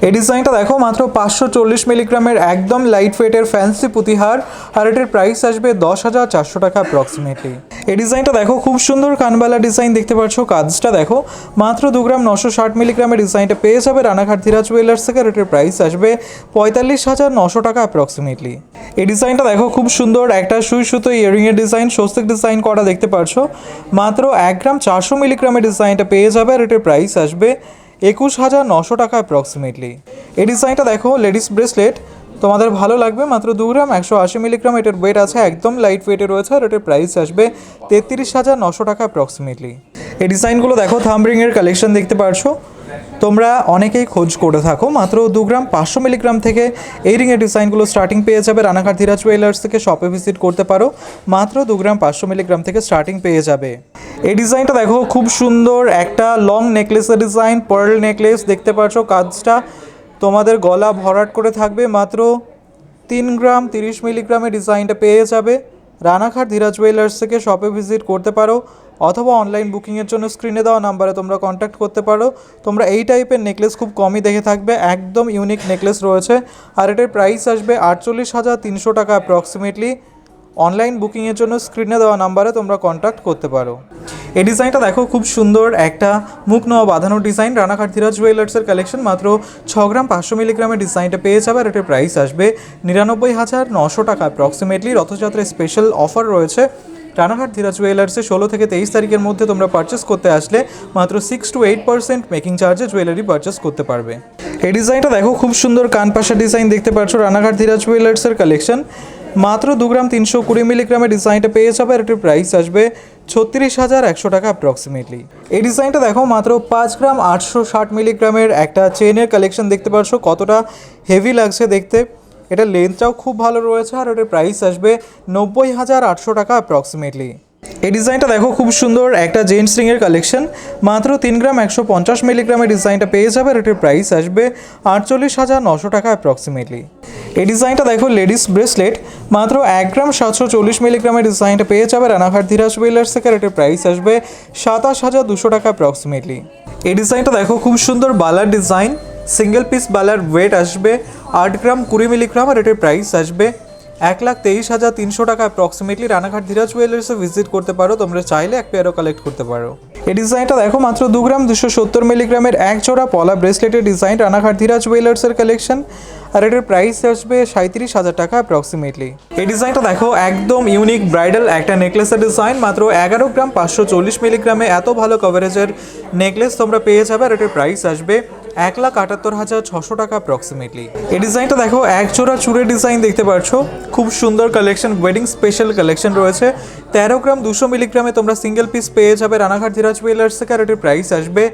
এই ডিজাইনটা দেখো মাত্র 540 মিলিগ্রামের একদম লাইট ওয়েটের ফ্যান্সি পুঁতিহার, আর এটার প্রাইস আসবে 10,400 টাকা অ্যাপ্রক্সিমেটলি। এই ডিজাইনটা দেখো খুব সুন্দর কানবালা ডিজাইন দেখতে পাচ্ছ, কাজটা দেখো মাত্র 2 গ্রাম 960 মিলিগ্রামের ডিজাইনটা পেয়ে যাবে রানাঘাট ধীরা জুয়েলার্স থেকে, আর এটার প্রাইস আসবে 45,900 টাকা অ্যাপ্রক্সিমেটলি। এই ডিজাইনটা দেখো খুব সুন্দর একটা সুই সুতো ইয়ারিংয়ের ডিজাইন, স্বস্তিক ডিজাইন করা দেখতে পাচ্ছ, মাত্র 1 গ্রাম 400 মিলিগ্রামের ডিজাইনটা পেয়ে যাবে, আর এটার প্রাইস আসবে 21,900 টাকা অ্যাপ্রক্সিমেটলি। এই ডিজাইনটা দেখো লেডিস ব্রেসলেট, তোমাদের ভালো লাগবে, মাত্র 2 গ্রাম 180 মিলিগ্রাম এটার ওয়েট আছে, একদম লাইট ওয়েটে রয়েছে, আর এটার প্রাইস আসবে 33,900 টাকা অ্যাপ্রক্সিমেটলি। এই ডিজাইনগুলো দেখো থাম্বরিংয়ের কালেকশন দেখতে পারছো, তোমরা অনেকেই খোঁজ করে থাকো। মাত্র 2 গ্রাম 500 মিলিগ্রাম থেকে এই রিংয়ের ডিজাইনগুলো স্টার্টিং পেয়ে যাবে রানাঘাট ধীরা জুয়েলার্স থেকে, শপে ভিজিট করতে পারো, মাত্র 2 গ্রাম 500 মিলিগ্রাম থেকে স্টার্টিং পেয়ে যাবে। এই ডিজাইনটা দেখো খুব সুন্দর একটা লং নেকলেসের ডিজাইন, পার্ল নেকলেস দেখতে পাচ্ছ, কাজটা তোমাদের গলা ভরাট করে থাকবে, মাত্র 3 গ্রাম 30 মিলিগ্রামের ডিজাইনটা পেয়ে যাবে রানাঘাট ধীরা জুয়েলার্স থেকে, শপে ভিজিট করতে পারো অথবা অনলাইন বুকিংয়ের জন্য স্ক্রিনে দেওয়া নাম্বারে তোমরা কন্ট্যাক্ট করতে পারো। তোমরা এই টাইপের নেকলেস খুব কমই দেখে থাকবে, একদম ইউনিক নেকলেস রয়েছে, আর এটার প্রাইস আসবে 48,300 টাকা অ্যাপ্রক্সিমেটলি। অনলাইন বুকিংয়ের জন্য স্ক্রিনে দেওয়া নাম্বারে তোমরা কন্ট্যাক্ট করতে পারো। এই ডিজাইনটা দেখো খুব সুন্দর একটা মুখ নেওয়া বাঁধানো ডিজাইন, রানাঘাট ধীরা জুয়েলার্সের কালেকশন, মাত্র 6 গ্রাম 500 মিলিগ্রামের ডিজাইনটা পেয়ে যাবে, আর এটার প্রাইস আসবে 99,900 টাকা অ্যাপ্রক্সিমেটলি। রথযাত্রার স্পেশাল অফার রয়েছে রানাঘাট ধীরা জুয়েলার্সে 16 থেকে 23 তারিখের মধ্যে তোমরা পারচেস করতে আসলে মাত্র 6 to 8% মেকিং চার্জে জুয়েলারি পারচেস করতে পারবে। এই ডিজাইনটা দেখো খুব সুন্দর কানপাশা ডিজাইন দেখতে পাচ্ছ, রানাঘাট ধীরা জুয়েলার্সের কালেকশন, মাত্র 2 গ্রাম 320 মিলিগ্রামের ডিজাইনটা পেয়ে যাবে, আর এটির প্রাইস আসবে 36,100 টাকা অ্যাপ্রক্সিমেটলি। এই ডিজাইনটা দেখো মাত্র 5 গ্রাম 860 মিলিগ্রামের একটা চেনের কালেকশন দেখতে পাচ্ছ, কতটা হেভি লাগছে দেখতে, এটা লেন্থটাও খুব ভালো রয়েছে, আর এটার প্রাইস আসবে 90,800 টাকা অ্যাপ্রক্সিমেটলি। এই ডিজাইনটা দেখো খুব সুন্দর একটা জেন্টস রিংয়ের কালেকশন, মাত্র 3 গ্রাম 150 মিলিগ্রামের ডিজাইনটা পেয়ে যাবে, আর এটার প্রাইস আসবে 48,900 টাকা অ্যাপ্রক্সিমেটলি। এই ডিজাইনটা দেখো লেডিস ব্রেসলেট, মাত্র 1 গ্রাম 740 মিলিগ্রামের ডিজাইনটা পেয়ে যাবে রানাঘাট ধীরা জুয়েলার্স থেকে, আর এটার প্রাইস আসবে 27,200 টাকা অ্যাপ্রক্সিমেটলি। এই ডিজাইনটা দেখো খুব সুন্দর বালার ডিজাইন, সিঙ্গেল পিস বালার ওয়েট আসবে 8 গ্রাম 20 মিলিগ্রাম, আর এটার প্রাইস আসবে 1,23,300 টাকা অ্যাপ্রক্সিমেটলি। রানাঘাট ধীরা জুয়েলার্সে ভিজিট করতে পারো, তোমরা চাইলে এক পেয়ারও কালেক্ট করতে পারো। এই ডিজাইনটা দেখো মাত্র 2 গ্রাম 270 মিলিগ্রামের এক জোড়া পলা ব্রেসলেটের ডিজাইন, রানাঘাট ধীরা জুয়েলার্সের কালেকশন, আর এটার প্রাইস আসবে 37,000 টাকা অ্যাপ্রক্সিমেটলি। এই ডিজাইনটা দেখো একদম ইউনিক ব্রাইডাল একটা নেকলেসের ডিজাইন, মাত্র 11 গ্রাম 540 মিলিগ্রামে এত ভালো কভারেজের নেকলেস তোমরা পেয়ে যাবে, আর এটার প্রাইস আসবে 1,78,600 টাকা অ্যাপ্রক্সিমেটলি। এই ডিজাইনটা দেখো এক জোড়া চুড়ের ডিজাইন দেখতে পাচ্ছ, খুব সুন্দর কালেকশন, ওয়েডিং স্পেশাল কালেকশন রয়েছে, 13 গ্রাম 200 মিলিগ্রামে তোমরা সিঙ্গেল পিস পেয়ে যাবে রানাঘাট ধীরা জুয়েলার্স থেকে, আর এটির প্রাইস আসবে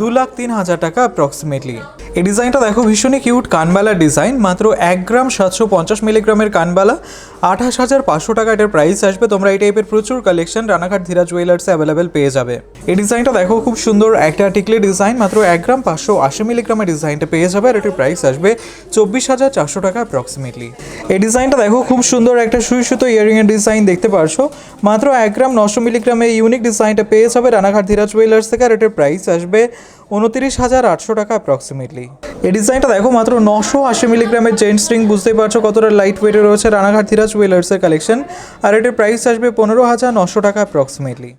2,03,000 টাকা অ্যাপ্রক্সিমেটলি। এই ডিজাইনটা দেখো ভীষণই কিউট কানবালার ডিজাইন, মাত্র 1 গ্রাম 750 মিলিগ্রামের কানবালা, 28,500 টাকা এটার প্রাইস আসবে। তোমরা এই টাইপের প্রচুর কালেকশন রানাঘাট ধীরা জুয়েলার্সে অ্যাভেলেবেল পেয়ে যাবে। এই ডিজাইনটা দেখো খুব সুন্দর একটা টিকলি ডিজাইন, মাত্র 1 গ্রাম 580 মিলিগ্রামের ডিজাইনটা পেয়ে যাবে, আর এটির প্রাইস আসবে 24,400 টাকা অ্যাপ্রক্সিমেটলি। এই ডিজাইনটা দেখো খুব সুন্দর একটা সুই সুতো ইয়ারিংয়ের ডিজাইন দেখতে পারছো, মাত্র 1 গ্রাম 900 মিলিগ্রামে ইউনিক ডিজাইনটা পেয়ে যাবে রানাঘাট ধীরা জুয়েলার্স থেকে, আর এটির প্রাইস আসবে 29,800 টাকা অ্যাপ্রক্সিমেটলি। এই ডিজাইনটা দেখো মাত্র 980 মিলিগ্রামের জেন্টস রিং, বুঝতেই পারছো কতটা লাইট ওয়েটে রয়েছে রানাঘাট ধীরা জুয়েলার্সের কালেকশন, আর এটির প্রাইস আসবে 15,900 টাকা অ্যাপ্রক্সিমেটলি।